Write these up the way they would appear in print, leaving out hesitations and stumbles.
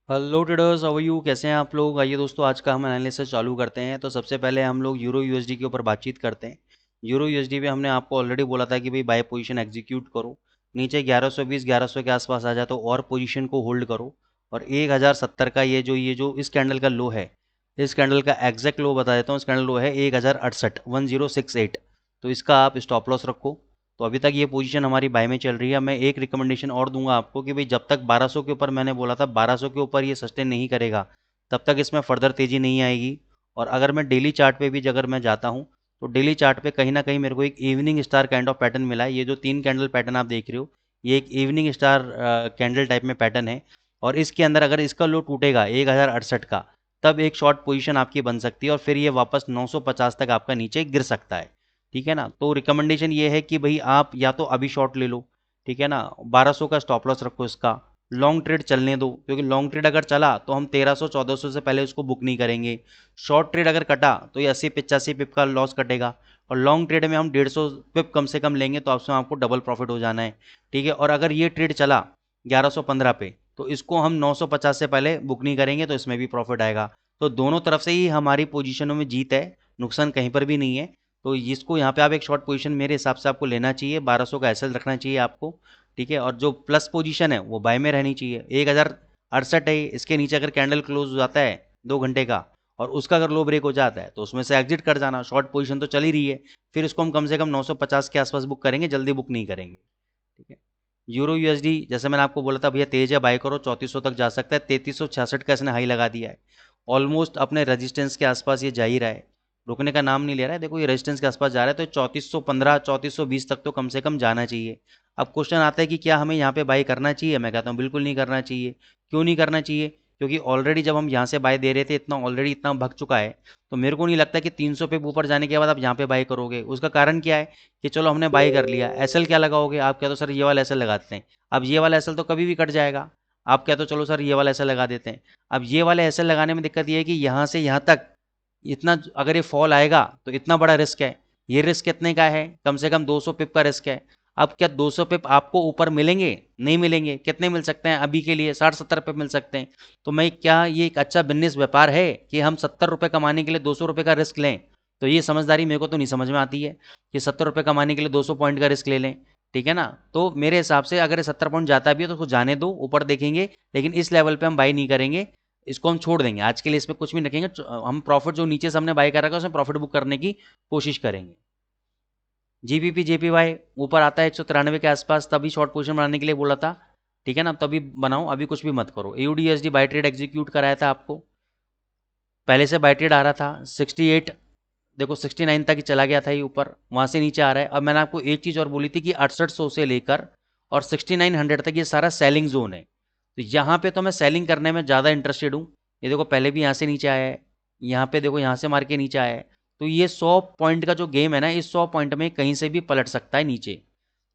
Hello traders, how are you? कैसे हैं आप लोग? आइए दोस्तों, आज का हम एनालिसिस चालू करते हैं। तो सबसे पहले हम लोग यूरो यूएसडी के ऊपर बातचीत करते हैं। यूरो यूएसडी पे हमने आपको ऑलरेडी बोला था कि भाई बाय पोजीशन एग्जीक्यूट करो। नीचे 1120 1100 के आसपास आ जाए तो और पोजीशन को होल्ड करो। और 1070 का ये जो इस कैंडल का लो है, इस कैंडल का एग्जैक्ट लो बता देता हूँ। इस कैंडल लो है 1068, 1068। तो इसका आप स्टॉप लॉस रखो। तो अभी तक ये पोजीशन हमारी बाय में चल रही है। मैं एक रिकमेंडेशन और दूंगा आपको कि भाई जब तक 1200 के ऊपर, मैंने बोला था 1200 के ऊपर ये सस्टेन नहीं करेगा, तब तक इसमें फर्दर तेज़ी नहीं आएगी। और अगर मैं डेली चार्ट पे भी अगर मैं जाता हूँ, तो डेली चार्ट पे कहीं ना कहीं मेरे को एक evening star kind of pattern मिला है। ये जो 3 कैंडल पैटर्न आप देख रहे हो, ये एक इवनिंग स्टार कैंडल टाइप में पैटर्न है। और इसके अंदर अगर इसका लो टूटेगा 1068 का, तब एक शॉर्ट पोजीशन आपकी बन सकती है और फिर ये वापस 950 तक आपका नीचे गिर सकता है। ठीक है ना? तो रिकमेंडेशन ये है कि भाई आप या तो अभी शॉर्ट ले लो, ठीक है ना, 1200 का स्टॉप लॉस रखो इसका। लॉन्ग ट्रेड चलने दो, क्योंकि लॉन्ग ट्रेड अगर चला तो हम 1300 1400 से पहले उसको बुक नहीं करेंगे। शॉर्ट ट्रेड अगर कटा तो ये 80 85 पिप का लॉस कटेगा। और लॉन्ग ट्रेड में हम 150 पिप कम से कम लेंगे, तो उसमें आपको डबल प्रॉफिट हो जाना है। ठीक है? और अगर ये ट्रेड चला 1115 पे, तो इसको हम 950 से पहले बुक नहीं करेंगे, तो इसमें भी प्रॉफिट आएगा। तो दोनों तरफ से ही हमारी पोजीशनों में जीत है, नुकसान कहीं पर भी नहीं है। तो इसको यहाँ पे आप एक शॉर्ट पोजीशन मेरे हिसाब से आपको लेना चाहिए। 1200 का एसएल रखना चाहिए आपको। ठीक है? और जो प्लस पोजीशन है वो बाय में रहनी चाहिए। 1068 है, इसके नीचे अगर कैंडल क्लोज हो जाता है 2 घंटे का, और उसका अगर लो ब्रेक हो जाता है, तो उसमें से एग्जिट कर जाना। शॉर्ट पोजीशन तो चल ही रही है, फिर इसको हम कम से कम 950 के आसपास बुक करेंगे, जल्दी बुक नहीं करेंगे। ठीक है? यूरो यूएसडी जैसे मैंने आपको बोला था, भैया तेज है, बाय करो, 3400 तक जा सकता है। 3366 का इसने हाई लगा दिया है। ऑलमोस्ट अपने रेजिस्टेंस के आसपास ये जा ही रहा है, रुकने का नाम नहीं ले रहा है। देखो ये रेजिस्टेंस के आसपास जा रहा है, तो 3415 3420 तक तो कम से कम जाना चाहिए। अब क्वेश्चन आता है कि क्या हमें यहाँ पे बाय करना चाहिए? मैं कहता हूँ बिल्कुल नहीं करना चाहिए। क्यों नहीं करना चाहिए? क्योंकि ऑलरेडी जब हम यहाँ से बाय दे रहे थे, इतना ऑलरेडी इतना भग चुका है। तो मेरे को नहीं लगता कि 300 पे ऊपर जाने के बाद आप यहाँ पे बाय करोगे। उसका कारण क्या है कि चलो हमने बाय कर लिया, एसएल क्या लगाओगे? आप क्या तो सर ये वाला एसएल लगाते हैं। अब ये वाला एसएल तो कभी भी कट जाएगा। आप क्या तो चलो सर ये वाला एसएल लगा देते हैं। अब ये वाले एसएल लगाने में दिक्कत ये है कि यहाँ से यहाँ तक इतना अगर ये फॉल आएगा तो इतना बड़ा रिस्क है। ये रिस्क कितने का है? कम से कम 200 पिप का रिस्क है। अब क्या 200 पिप आपको ऊपर मिलेंगे? नहीं मिलेंगे। कितने मिल सकते हैं अभी के लिए? 60 70 पिप मिल सकते हैं। तो मैं क्या ये एक अच्छा बिजनेस व्यापार है कि हम 70 रुपये कमाने के लिए 200 रुपये का रिस्क लें? तो ये समझदारी मेरे को तो नहीं समझ में आती है कि 70 रुपये कमाने के लिए 200 पॉइंट का रिस्क ले लें। ठीक है ना? तो मेरे हिसाब से अगर 70 पॉइंट जाता भी है तो उसको जाने दो, ऊपर देखेंगे, लेकिन इस लेवल पे हम बाई नहीं करेंगे। इसको हम छोड़ देंगे आज के लिए, इसमें कुछ भी नहीं रखेंगे। हम प्रॉफिट जो नीचे से हमने बाय कर रखा है उसमें प्रॉफिट बुक करने की कोशिश करेंगे। जीबीपी जेपीवाई ऊपर आता है 193 के आसपास, तभी शॉर्ट पोजीशन बनाने के लिए बोला था। ठीक है ना? तभी बनाओ, अभी कुछ भी मत करो। एयूडीएसडी बाय ट्रेड एग्जीक्यूट कराया था आपको, पहले से बाय ट्रेड आ रहा था 68, देखो 69 तक ही चला गया था ये ऊपर, वहां से नीचे आ रहा है। अब मैंने आपको एक चीज़ और बोली थी कि 6800 से लेकर और 6900 तक ये सारा सेलिंग जोन है। तो यहाँ पे तो मैं सेलिंग करने में ज़्यादा इंटरेस्टेड हूँ। ये देखो पहले भी यहाँ से नीचे आया है, यहाँ पे देखो यहाँ से मार के नीचे आया है। तो ये 100 पॉइंट का जो गेम है ना, इस 100 पॉइंट में कहीं से भी पलट सकता है नीचे।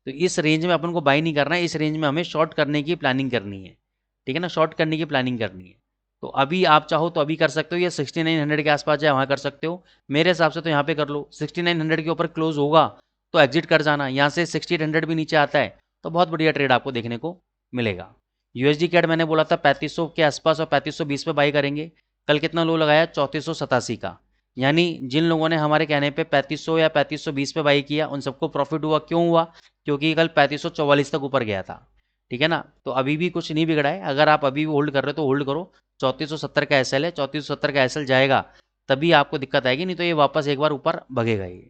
तो इस रेंज में अपन को बाई नहीं करना है, इस रेंज में हमें शॉर्ट करने की प्लानिंग करनी है। ठीक है ना? शॉर्ट करने की प्लानिंग करनी है। तो अभी आप चाहो तो अभी कर सकते हो, या 6900 के आसपास जाए वहाँ कर सकते हो। मेरे हिसाब से तो यहाँ पे कर लो। 6900 के ऊपर क्लोज होगा तो एग्जिट कर जाना। यहाँ से 6800 भी नीचे आता है तो बहुत बढ़िया ट्रेड आपको देखने को मिलेगा। यूएसडी कैड मैंने बोला था 3500 के आसपास और 3520 पे बाई करेंगे। कल कितना लो लगाया? 3487 का। यानी जिन लोगों ने हमारे कहने पे 3500 या 3520 पे बाई किया, उन सबको प्रॉफिट हुआ। क्यों हुआ? क्योंकि कल 3544 तक ऊपर गया था। ठीक है ना? तो अभी भी कुछ नहीं बिगड़ा है। अगर आप अभी भी होल्ड कर रहे हो तो होल्ड करो। 3470 का एसएल है, 3470 का एसएल जाएगा तभी आपको दिक्कत आएगी, नहीं तो ये वापस एक बार ऊपर भगेगा। ये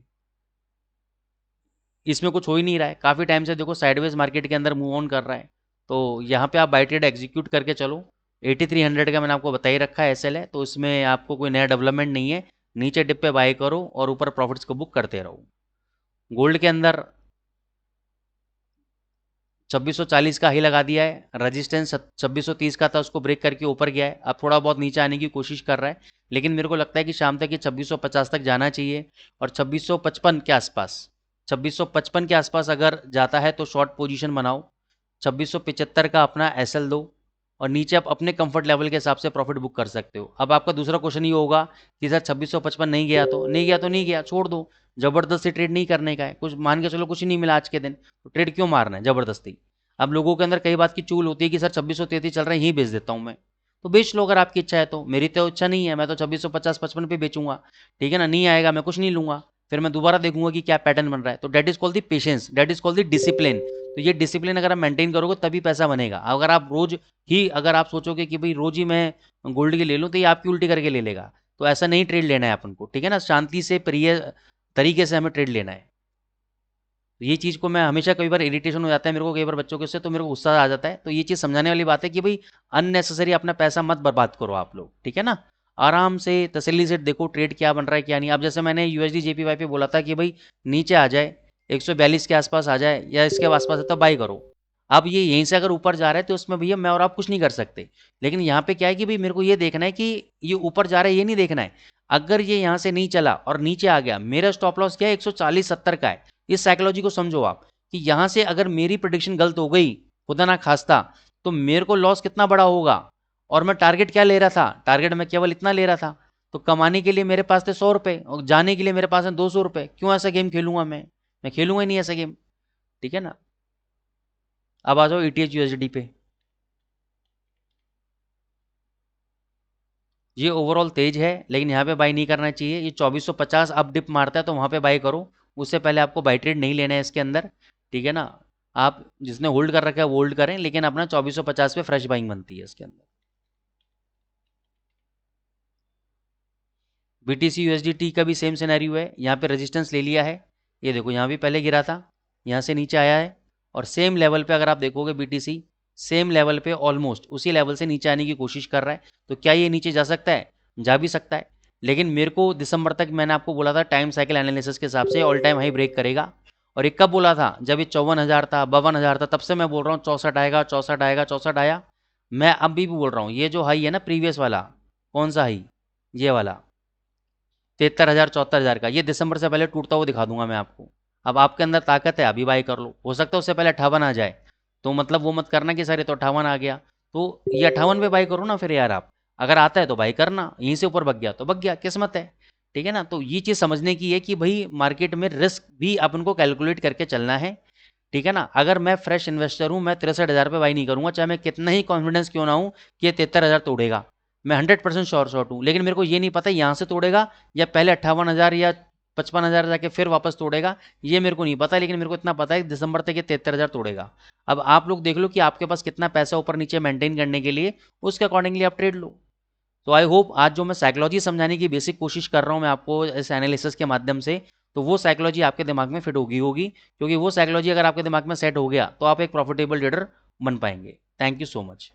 इसमें कुछ हो ही नहीं रहा है, काफ़ी टाइम से देखो साइडवेज मार्केट के अंदर मूव ऑन कर रहा है। तो यहाँ पे आप बाई ट्रेड एग्जीक्यूट करके चलो। 8300 का मैंने आपको बता ही रखा है एसएल है, तो इसमें आपको कोई नया डेवलपमेंट नहीं है। नीचे डिप पे बाई करो और ऊपर प्रॉफिट्स को बुक करते रहो। गोल्ड के अंदर 2640 का हाई लगा दिया है, रजिस्टेंस 2630 का था, उसको ब्रेक करके ऊपर गया है। अब थोड़ा बहुत नीचे आने की कोशिश कर रहा है, लेकिन मेरे को लगता है कि शाम तक ये 2650 तक जाना चाहिए। और 2655 के आसपास, 2655 के आसपास अगर जाता है तो शॉर्ट पोजीशन बनाओ। 2675 का अपना एसएल दो, और नीचे आप अपने कंफर्ट लेवल के हिसाब से प्रॉफिट बुक कर सकते हो। अब आपका दूसरा क्वेश्चन ये होगा कि सर 2655 नहीं गया तो नहीं गया, तो नहीं गया, छोड़ दो। जबरदस्ती ट्रेड नहीं करने का है। कुछ मान के चलो कुछ नहीं मिला आज के दिन, तो ट्रेड क्यों मारना है जबरदस्ती? अब लोगों के अंदर कई बात की चूल होती है कि सर 2633 चल रहा है, यहीं बेच देता हूँ मैं। तो बेच लो अगर आपकी इच्छा है तो। मेरी तो इच्छा नहीं है, मैं तो 2650 55 पे बेचूंगा, ठीक है ना। नहीं आएगा मैं कुछ नहीं लूंगा, फिर मैं दोबारा देखूंगा कि क्या पैटर्न बन रहा है। तो that is called the patience, that is called the discipline. तो ये डिसिप्लिन अगर आप मेंटेन करोगे तभी पैसा बनेगा। अगर आप रोज ही अगर आप सोचोगे कि भाई रोज ही मैं गोल्ड की ले लूँ, तो ये आपकी उल्टी करके ले लेगा। तो ऐसा नहीं ट्रेड लेना है अपन को, ठीक है ना। शांति से प्रिय तरीके से हमें ट्रेड लेना है। तो ये चीज़ को मैं हमेशा, कई बार इरिटेशन हो जाता है मेरे को कई बार बच्चों के उससे, तो मेरे को गुस्सा आ जाता है। तो ये चीज़ समझाने वाली बात है कि भाई अननेसेसरी अपना पैसा मत बर्बाद करो आप लोग, ठीक है ना। आराम से तसल्ली से देखो ट्रेड क्या बन रहा है क्या नहीं। अब जैसे मैंने यूएसडी जेपीवाई पे बोला था कि भाई नीचे आ जाए 142 के आसपास आ जाए या इसके आसपास है तो बाई करो। अब ये यहीं से अगर ऊपर जा रहा है तो उसमें भैया मैं और आप कुछ नहीं कर सकते। लेकिन यहाँ पे क्या है कि भाई मेरे को ये देखना है कि ये ऊपर जा रहा है, ये नहीं देखना है। अगर ये यहाँ से नहीं चला और नीचे आ गया, मेरा स्टॉप लॉस क्या है 140-70 का है। इस साइकोलॉजी को समझो आप कि यहां से अगर मेरी प्रिडिक्शन गलत हो गई, खुदा ना खास्ता, तो मेरे को लॉस कितना बड़ा होगा। और मैं टारगेट क्या ले रहा था, टारगेट मैं केवल इतना ले रहा था। तो कमाने के लिए मेरे पास थे 100 रुपए और जाने के लिए मेरे पास है 200 रुपए। क्यों ऐसा गेम खेलूंगा मैं खेलूंगा ही नहीं ऐसा गेम, ठीक है ना। अब आ जाओ ईटीएच यूएसडी पे। ये ओवरऑल तेज है लेकिन यहाँ पे बाई नहीं करना चाहिए। ये 2450 अब डिप मारता है तो वहाँ पे बाई करो। उससे पहले आपको बाई ट्रेड नहीं लेना है इसके अंदर, ठीक है ना। आप जिसने होल्ड कर रखा है वो होल्ड करें, लेकिन अपना 2450 पे फ्रेश बाइंग बनती है इसके अंदर। बीटीसी यूएसडीटी का भी सेम सिनेरियो है। यहाँ पे रेजिस्टेंस ले लिया है, ये देखो यहाँ भी पहले गिरा था, यहाँ से नीचे आया है और सेम लेवल पे अगर आप देखोगे बीटीसी सेम लेवल पे ऑलमोस्ट उसी लेवल से नीचे आने की कोशिश कर रहा है। तो क्या ये नीचे जा सकता है, जा भी सकता है। लेकिन मेरे को दिसंबर तक मैंने आपको बोला था टाइम साइकिल एनालिसिस के हिसाब से ऑल टाइम हाई ब्रेक करेगा। और एक कब बोला था, जब ये 54,000 था 52,000 था, तब से मैं बोल रहा हूँ 64 आएगा 64 आएगा 64 आया। मैं अभी भी बोल रहा हूँ ये जो हाई है ना प्रीवियस वाला, कौन सा हाई, ये वाला 73,000 74,000 का, ये दिसंबर से पहले टूटता हुआ दिखा दूंगा मैं आपको। अब आपके अंदर ताकत है, अभी बाई कर लो, हो सकता है उससे पहले 58 आ जाए। तो मतलब वो मत करना कि सर ये तो 58 आ गया, तो ये 58 पे बाई करो ना फिर यार आप। अगर आता है तो बाई करना, यहीं से ऊपर बग गया तो बग गया, किस्मत है, ठीक है ना। तो ये चीज़ समझने की है कि भाई मार्केट में रिस्क भी अपन को कैलकुलेट करके चलना है, ठीक है ना। अगर मैं फ्रेश इन्वेस्टर हूँ, मैं 63,000 पे बाई नहीं करूंगा, चाहे मैं कितना ही कॉन्फिडेंस क्यों ना हूँ कि ये 73,000 तोड़ेगा। मैं 100% श्योर शॉट हूँ, लेकिन मेरे को ये नहीं पता यहाँ से तोड़ेगा या पहले 58,000 या 55,000 जाके फिर वापस तोड़ेगा, ये मेरे को नहीं पता। लेकिन मेरे को इतना पता है कि दिसंबर तक ये 73,000 तोड़ेगा। अब आप लोग देख लो कि आपके पास कितना पैसा ऊपर नीचे मेंटेन करने के लिए, उसके अकॉर्डिंगली आप ट्रेड लो। तो आई होप आज जो मैं साइकोलॉजी समझाने की बेसिक कोशिश कर रहा हूँ मैं आपको इस एनालिसिस के माध्यम से, तो वो साइकोलॉजी आपके दिमाग में फिट होगी क्योंकि वो साइकोलॉजी अगर आपके दिमाग में सेट हो गया तो आप एक प्रॉफिटेबल ट्रेडर बन पाएंगे। Thank you so much.